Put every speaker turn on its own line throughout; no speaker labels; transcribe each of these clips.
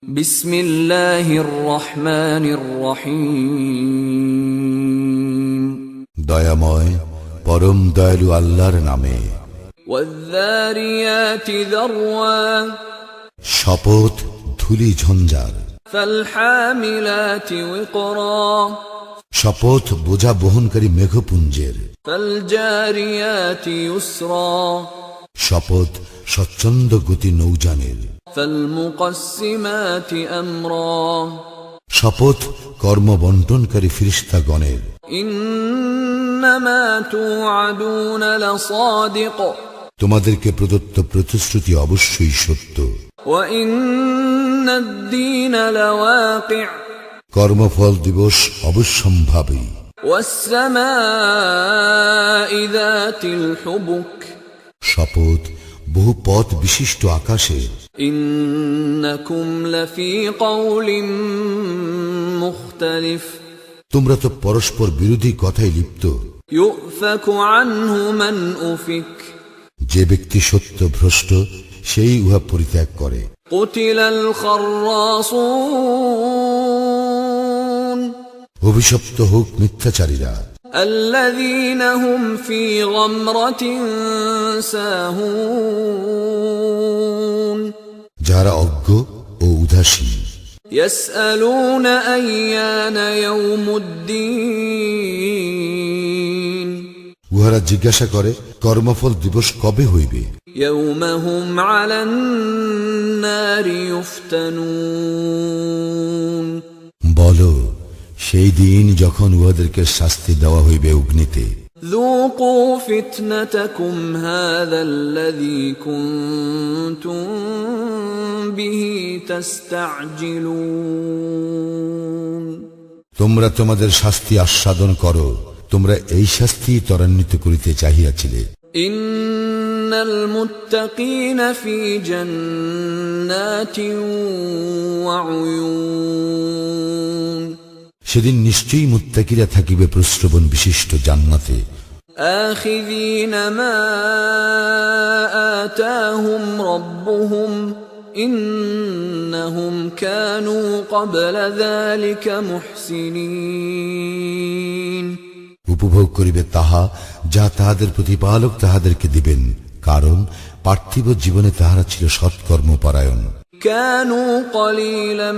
বিসমিল্লাহির রহমানির রহিম।
দয়াময় পরম দয়ালু আল্লাহর নামে।
ওয়ায-যারিয়াতি যারওয়া,
শপথ ধূলি ঝঞ্ঝার।
ফাল-হামিলাতি ওয়িকরা,
শপথ বোঝা বহনকারী মেঘপুঞ্জের।
ফাল-জারিয়াতি ইউসরা,
শপথ স্বচ্ছন্দ গতি নৌযানের।
ফাল-মুকাসসিমাতি আমরা,
শপথ কর্ম বন্টনকারী ফিরিস্তাগণের।
ইন্নামা তুআদুনা লাসাদিক,
তোমাদেরকে প্রদত্ত প্রতিশ্রুতি অবশ্যই সত্য।
ওয়া ইন্নাদ-দীনা লাওয়াকি',
কর্মফল দিবস অবশ্যম্ভাবী।
ওয়াস-সামাই যাতিল হুবুক,
শপথ বহু পথ বিশিষ্ট আকাশের।
ইন্নাকুম লাফি কওলিন মুখতালিফ,
তোমরা তো পরস্পর বিরোধী কথায় লিপ্ত।
ইউফাকু আনহু মান উফিক,
যে ব্যক্তি সত্য ভ্রষ্ট সেই উহা পরিত্যাগ করে।
কুতিলাল খাররাসুন,
অভিশপ্ত হোক মিথ্যাচারীরা।
আল্লাযীনা হুম ফী গামরাতিন সাহুন,
যারা অজ্ঞ ও উদাসীন।
ইয়াসআলুনা আইয়ানা ইয়াউমুদ্দীন,
উহারা জিজ্ঞাসা করে কর্মফল দিবস কবে হইবে।
ইয়াউমা হুম আলান নারি ইফতানুন,
বলো সেই দিন যখন উহাদেরকে শাস্তি দেওয়া হইবে অগ্নিতে।
যুকু ফিতনাতাকুম হাযাল্লাযী কুনতুম বিহি তাস্তা'জিলুন,
তোমরা তোমাদের শাস্তি আস্বাদন করো, তোমরা এই শাস্তি ত্বরান্বিত করিতে চাহিয়াছিলে।
ইন্নাল মুত্তাকিনা ফী জান্নাতিন ওয়া উয়ুন,
সেদিন নিশ্চয়ই মুত্তাকিরা থাকিবে প্রশ্রবণ বিশিষ্ট জান্নাতে।
আখিযীনা মা আতাহুম রাব্বুহুম ইন্নাহুম কানু ক্বাবলা যালিকা মুহসিনিন,
উপভোগ করিবে তাহা যা তাহাদের প্রতিপালক তাহাদেরকে দিবেন, কারণ পার্থিব জীবনে তাহারা ছিল সৎকর্মপরায়ণ।
কানু কলিলাম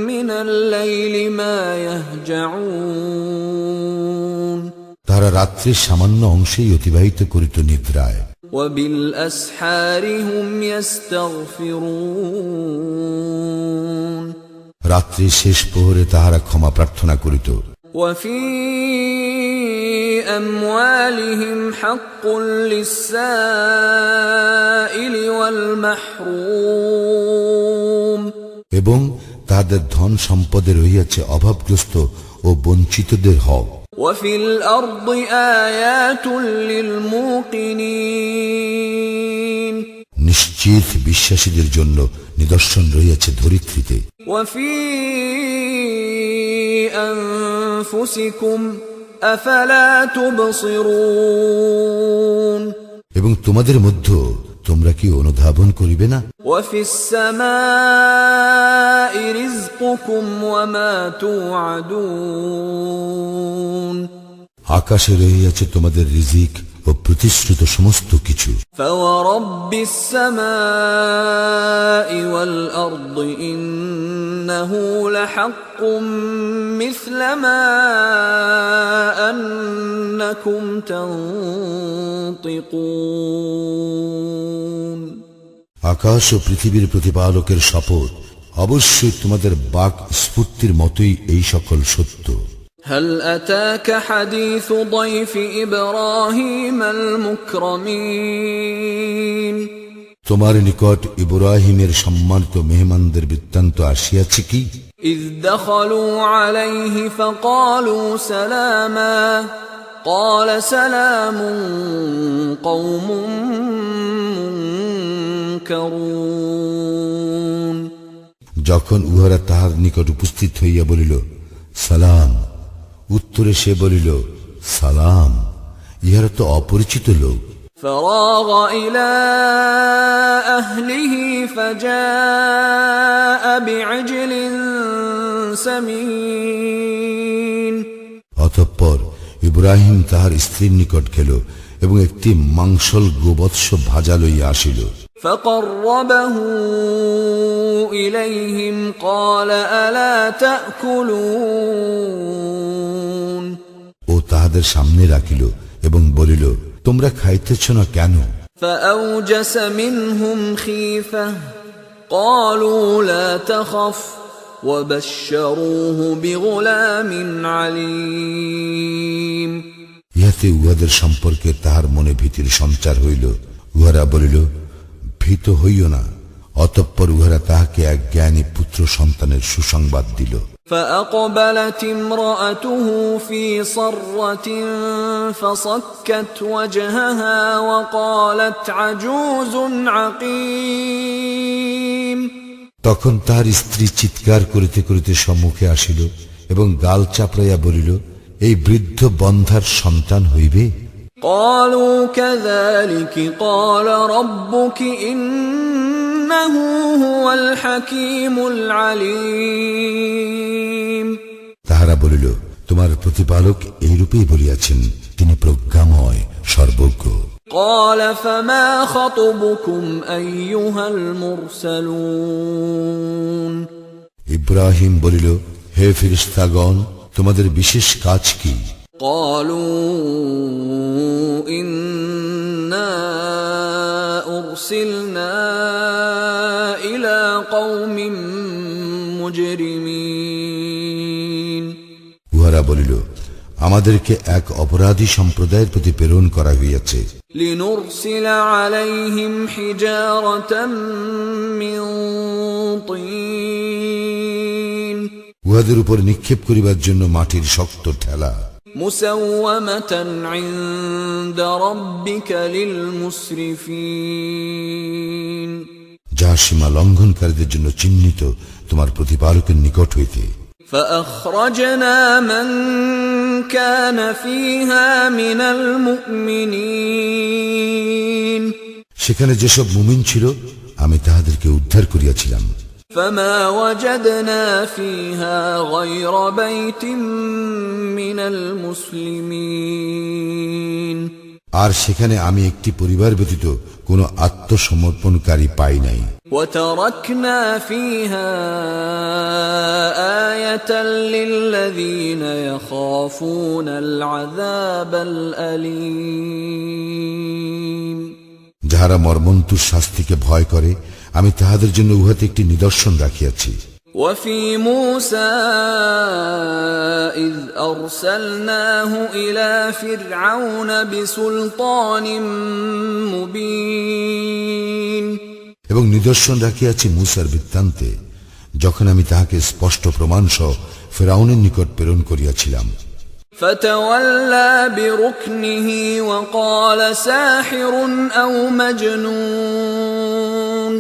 মিনাল লাইলি মা ইয়াহজাউন,
তাহারা রাত্রির সামান্য অংশেই অতিবাহিত করিত নিদ্রায়।
ওয়া বিল আসহারি হুম ইস্তাগফিরুন,
রাত্রির শেষ প্রহরে তাহারা ক্ষমা প্রার্থনা করিত।
ওয়া ফী আমওয়ালিহিম হাক্কুল লিস-সাইলি ওয়াল মাহরুম,
এবং তাহাদের ধন সম্পদে রহিয়াছে অভাবগ্রস্ত ও বঞ্চিতদের হক।
ওয়া ফিল আরদি আয়াতুল লিল মুকিনিন,
নিশ্চিত বিশ্বাসীদের জন্য নিদর্শন রহিয়াছে ধরিত্রীতে।
ওয়া ফী আনফুসিকুম আফালা তুবসিরুন,
এবং তোমাদের মধ্যে তোমরা কি অনুধাবন করিবে না।
ওয়া ফিস সামাই রিজকুকুম ওয়া মা তুআদুন,
আকাশে রহিয়াছে তোমাদের রিজিক ও প্রতিশ্রুত সমস্ত কিছু।
ফাওয়ারাব্বিস সামাই ওয়াল আরদি ইন্নাহু লাহাক্কুম মিছলা মা আন্নাকুম তানতিকুন,
আকাশ ও পৃথিবীর প্রতিপালকের শপথ, অবশ্যই তোমাদের বাক স্ফূর্তির মতোই এই সকল সত্য।
هل أتاك حديث ضيف إبراهيم المكرمين,
তোমার নিকট ইব্রাহিমের সম্মানিত মেহমানদের বৃত্তান্ত আসিয়াছে কি।
إذ دخلوا عليه فقالوا سلاما قال سلام قوم منكرون,
যখন উহারা তাহার নিকট উপস্থিত হইয়া বলিল সালাম, উত্তরে সে বলিল সালাম, ইহারা তো অপরিচিত লোক।
فراغ إلى أهله فجاء بعجل سمين
অতঃপর ইব্রাহিম তাহার স্ত্রীর নিকট গেল এবং একটি মাংসল গোবৎস ভাজা লইয়া আসিল।
فقربه إليهم قال ألا تأكلون
ও তাহাদের সামনে রাখিল এবং বলিল, তোমরা খাইতেছ না কেন?
فأوجس منهم خيفة قالوا لا تخف وبشروه بغلام عليم
ইহাতে উহাদের সম্পর্কে তাহার মনে ভীতির সঞ্চার হইল। উহারা বলিল, ভীত হইও না। অতঃপর উহারা তাহাকে এক জ্ঞানী পুত্র সন্তানের সুসংবাদ দিল।
فأقبلت امرأته في صرة فصكت وجهها وقالت عجوز عقيم
তখন তাহার স্ত্রী চিৎকার করিতে করিতে সম্মুখে আসিল এবং গাল চাপড়াইয়া বলিল, এই বৃদ্ধ বন্ধার সন্তান হইবে?
قالوا كذلك قال ربك إنه هو الحكيم العليم
তাহারা বলিল, তোমার প্রতিপালক এইরূপেই বলিয়াছেন, তিনি প্রজ্ঞাময় সর্বজ্ঞ।
قال فما خطبكم أيها المرسلون
ইব্রাহিম বলিল, হে ফেরেশতাগণ, তোমাদের বিশেষ কাজ কি?
قالوا إنا أرسلنا إلى قوم مجرمين
উহারা বলিল, আমাদেরকে এক অপরাধী সম্প্রদায়ের প্রতি প্রেরণ করা হইয়াছে।
لنرسل عليهم حجارة من طين
উহাদের উপর নিক্ষেপ করিবার জন্য মাটির শক্ত ঠেলা।
مسومة عند ربك للمسرفين
যা সীমা লঙ্ঘনকারীদের জন্য চিহ্নিত তোমার প্রতিপালকের নিকট হইতে।
فأخرجنا من كان فيها من المؤمنين
সেখানে যেসব মুমিন ছিল আমি তাহাদেরকে উদ্ধার করিয়াছিলাম।
فما وجدنا فيها غير بيت من المسلمين
আর সেখানে আমি একটি পরিবার ব্যতীত কোনো আত্মসমর্পণকারী পাই নাই।
وتركنا فيها آية للذين يخافون العذاب الأليم
যাহারা মর্মন্তুর শাস্তিকে ভয় করে, আমি তাহাদের জন্য উহাতে একটি নিদর্শন রাখিয়াছি।
وفي موسى إذ أرسلناه إلى فرعون بسلطان مبين
এবং নিদর্শন রাখিয়াছি মূসার বৃত্তান্তে, যখন আমি তাহাকে স্পষ্ট প্রমাণ সহ ফিরআউনের নিকট প্রেরণ করিয়াছিলাম।
فتولى بركنه وقال ساحر أو مجنون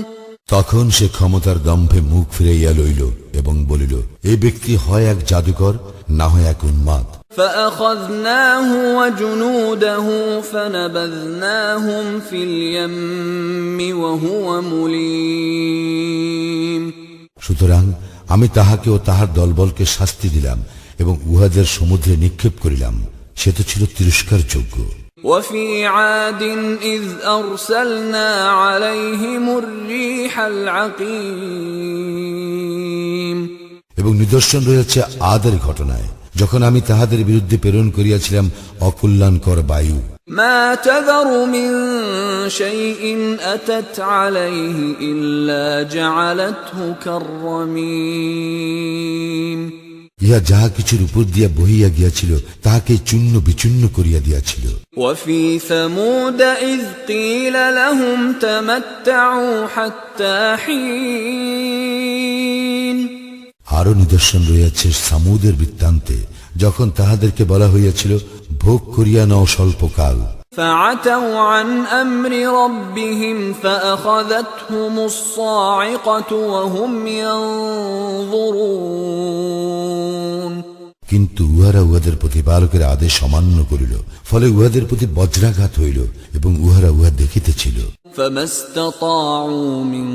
তখন সে ক্ষমতার দম্ভে মুখ ফিরাইয়া লইল এবং বলিল, এই ব্যক্তি হয় এক জাদুকর, না হয় এক উন্মাদ।
فأخذناه وجنوده فنبذناهم في اليم وهو مليم
সুতরাং আমি তাহাকে ও তাহার দলবলকে শাস্তি দিলাম এবং উহাদের সমুদ্রে নিক্ষেপ করিলাম, সে তো ছিল তিরস্কারযোগ্য।
وفي عاد إذ أرسلنا عليهم الريح العقيم
এবং নিদর্শন রয়েছে আদের ঘটনায়, যখন আমি তাহাদের বিরুদ্ধে প্রেরণ করিয়াছিলাম অকল্যাণকর বায়ু।
ما تذر من شيء أتت عليه إلا جعلته كالرميم
ইহা যাহা কিছুর উপর দিয়া বহিয়া গিয়াছিল তাহাকে চূর্ণ বিচূর্ণ করিয়া দিয়াছিল।
وفي ثمود إذ قيل لهم تمتعوا حتى حين
আরো নিদর্শন রয়েছে সামুদের বৃত্তান্তে, যখন তাহাদেরকে বলা হইয়াছিল, ভোগ করিয়া নাও স্বল্পকাল।
فعتوا عن أمر ربهم فأخذتهم الصاعقة وهم ينظرون
কিন্তু উহারা উহাদের প্রতিপালকের আদেশ অমান্য করিল, ফলে উহাদের প্রতি বজ্রাঘাত হইল এবং উহারা উহা দেখিতেছিল।
فما استطاعوا من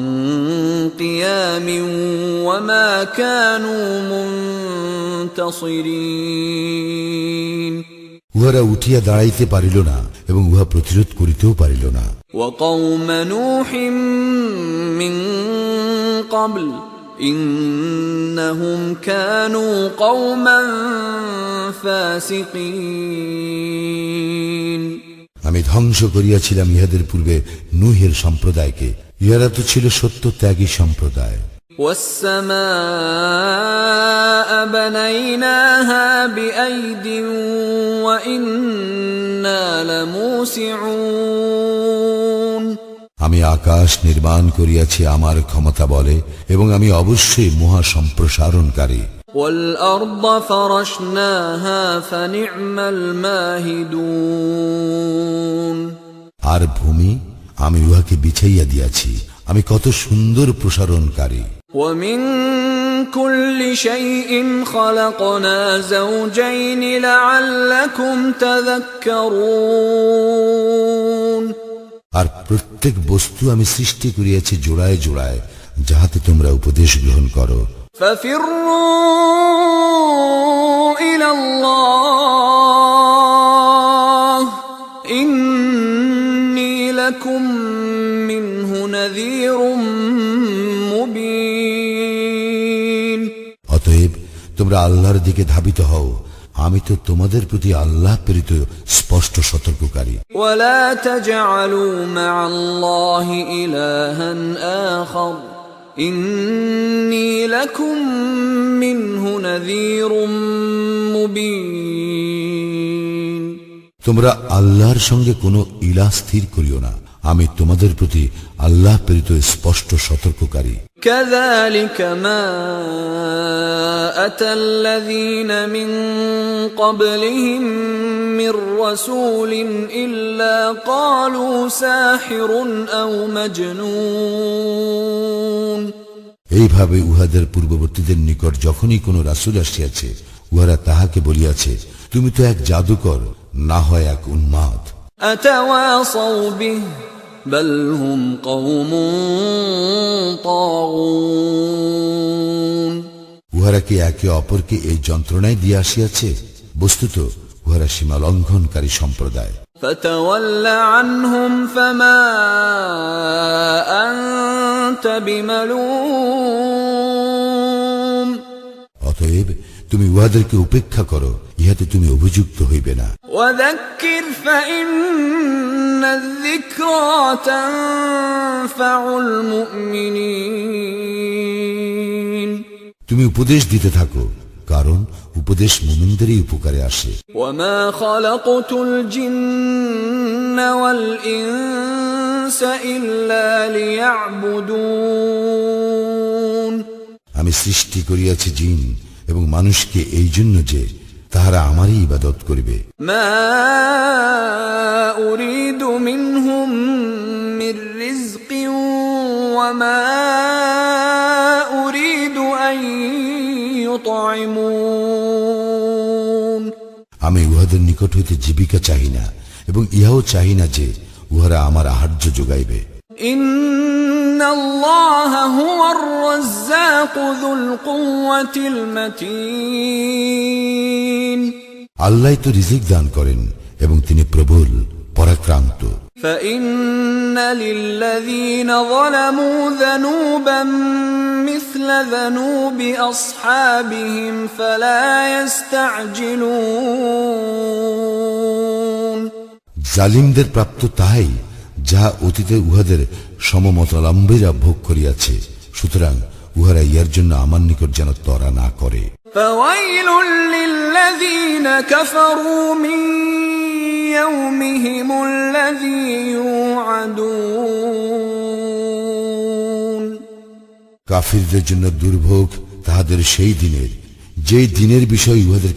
قيام وما كانوا منتصرين
উহারা উঠিয়া দাঁড়াইতে পারিল না এবং উহা প্রতিরোধ করিতেও পারিল না।
وقوم نوح من قبل إنهم كانوا قوما فاسقين
আমি ধ্বংস করিয়াছিলাম ইহাদের পূর্বে নূহের সম্প্রদায়কে, ইহারা তো ছিল সত্য ত্যাগী সম্প্রদায়।
والسماء بنيناها بأيد وإنا لموسعون
আমি আকাশ নির্মাণ করিয়াছি আমার ক্ষমতা বলে এবং আমি অবশ্যই মহা সম্প্রসারণকারী।
والأرض فرشناها فنعم الماهدون
আর ভূমি আমি উহাকে বিছাইয়া দিয়াছি, আমি কত সুন্দর প্রসারণকারী।
ومن كل شيء خلقنا زوجين لعلكم تذكرون
আর প্রত্যেক বস্তু আমি সৃষ্টি করিয়াছি জোড়ায় জোড়ায়, যাহাতে তোমরা উপদেশ গ্রহণ করো।
ففروا إلى الله إني لكم منه نذير مبين
অতএব তোমরা আল্লাহর দিকে ধাবিত হও, আমি তো তোমাদের প্রতি আল্লাহ প্রেরিত স্পষ্ট সতর্ককারী।
ولا تجعلوا مع الله إلها آخر إني لكم منه نذير مبين
তোমরা আল্লাহর সঙ্গে কোনো ইলাহ স্থির করিও না, আমি তোমাদের প্রতি আল্লাহ প্রেরিত স্পষ্ট সতর্ককারী।
كذلك ما أتى الذين من قبلهم من رسول إلا قالوا ساحر أو مجنون
এইভাবে উহাদের পূর্ববর্তীদের নিকট যখনই কোনো রাসূল আসিয়াছে, উহারা তাহাকে বলিয়াছে, তুমি তো এক জাদুকর, না হয় এক উন্মাদ।
أتواصوا به بل هم قوم طاغون
উহারা কি একে অপরকে এই যন্ত্রণায় দিয়ে আসিয়াছে? বস্তুত উহারা সীমা লঙ্ঘনকারী সম্প্রদায়।
فتول عنهم فما أنت بملوم
অতএব তুমি উহাদেরকে উপেক্ষা করো, ইহাতে তুমি অভিযুক্ত হইবে না।
وذكر فإن الذكرى تنفع المؤمنين
তুমি উপদেশ দিতে থাকো, কারণ উপদেশ মুমিনদেরই উপকারে আসে।
وما خلقت الجن والإنس إلا ليعبدون
আমি সৃষ্টি করিয়াছি জিন এবং মানুষকে এই জন্য যে তাহারা আমারই ইবাদত করিবে।
ما أريد منهم من رزق وما أريد أن يطعمون
আমি উহাদের নিকট হইতে জীবিকা চাহি না এবং ইহাও চাহি না যে উহারা আমার আহার্য যোগাইবে।
إن الله هو الرزاق ذو القوة المتين
আল্লাহই তো রিজিক দান করেন এবং তিনি প্রবল পরাক্রান্ত।
فإن للذين ظلموا ذنوبا مثل ذنوب أصحابهم فلا يستعجلون
জালিমদের প্রাপ্ত তাহাই যাহা অতীতে উহাদের সমমতাবলম্বীরা ভোগ করিয়াছে, সুতরাং উহারা ইহার জন্য আমার নিকট যেন ত্বরা না করে।
فويل للذين كفروا من يومهم الذي يوعدون
কাফিরদের জন্য দুর্ভোগ তাহাদের সেই দিনের, যেই দিনের বিষয় উহাদের